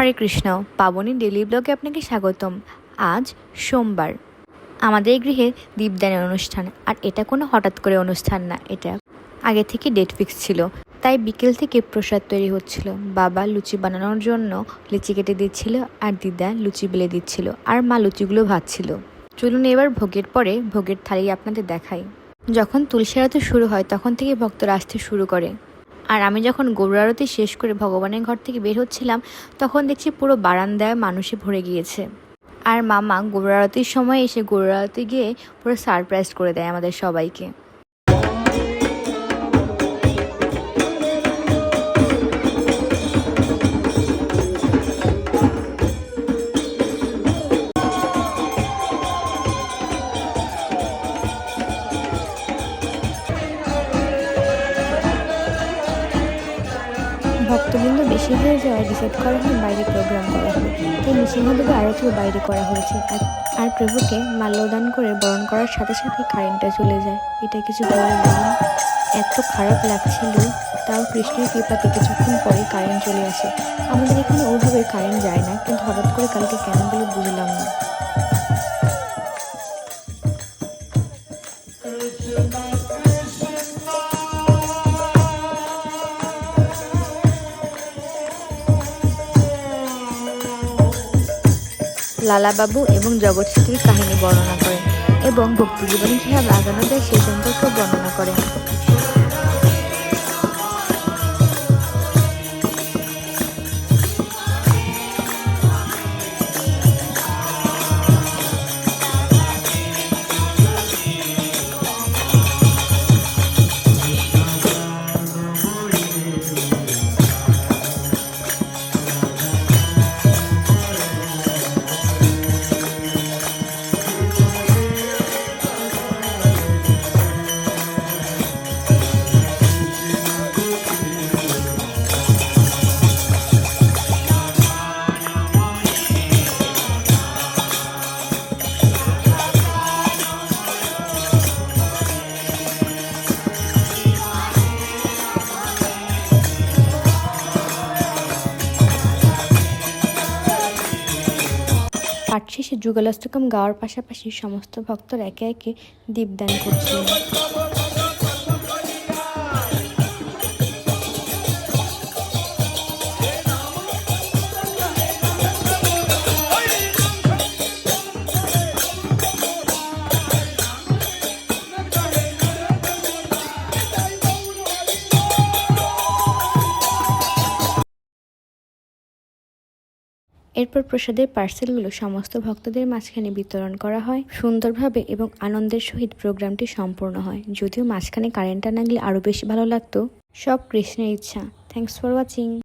হরে Krishna. পাবনী daily ব্লগে আপনাকে স্বাগতম। আজ সোমবার। আমাদের গৃহে দীপদানের অনুষ্ঠান, আর এটা কোনো হঠাৎ করে অনুষ্ঠান না, এটা আগে থেকে ডেট ফিক্স ছিল। তাই বিকেল থেকে প্রসাদ তৈরি হচ্ছিল। বাবা লুচি বানানোর জন্য লিচি কেটে দিচ্ছিল, আর দিদা লুচি বেলে দিচ্ছিল, আর মা লুচিগুলো ভাজছিল। চলুন এবার ভোগের পরে ভোগের থালি আপনাদের দেখাই। যখন তুলসী আরতি শুরু হয় তখন থেকে ভক্তরা আসতে শুরু করে। আর আমি যখন গরুর আরতি শেষ করে ভগবানের ঘর থেকে বের হচ্ছিলাম, তখন দেখছি পুরো বারান্দায় মানুষে ভরে গিয়েছে। আর মামা গরুর আরতির সময় এসে গরুর আরতি গিয়ে পুরো সারপ্রাইজ করে দেয় আমাদের সবাইকে। ভক্তবৃন্দ বেশি হয়ে যাওয়ায় ডিসাইড করা হয় বাইরে প্রোগ্রাম করা হবে। তাই নৃসিংহদেবের আরতিও বাইরে করা হয়েছে। আর প্রভুকে মাল্যদান করে বরণ করার সাথে সাথে কারেন্টটা চলে যায়। এটা কিছু বলার নেই। এত খারাপ লাগছিল, তাও কৃষ্ণের কৃপাতে কিছুক্ষণ পরে কারেন্ট চলে আসে। আমাদের এখানে ওইভাবে কারেন্ট যায় না, কিন্তু হঠাৎ করে কালকে কেন বলে বুঝলাম না। লালাবাবু এবং জগৎ সেতুর কাহিনী বর্ণনা করেন এবং ভক্তি জীবনে কীভাবে আগানো যায় সেই সম্পর্কে বর্ণনা করেন। পাঠ শেষে যুগলাষ্টকম গাওয়ার পাশাপাশি সমস্ত ভক্তরা একে একে দীপদান করছিলেন। এরপর প্রসাদের পার্সেলগুলো সমস্ত ভক্তদের মাঝখানে বিতরণ করা হয়। সুন্দরভাবে এবং আনন্দের সহিত প্রোগ্রামটি সম্পূর্ণ হয়। যদিও মাঝখানে কারেন্টটা না গেলে আরও বেশি ভালো লাগতো। সব কৃষ্ণের ইচ্ছা। Thanks for watching.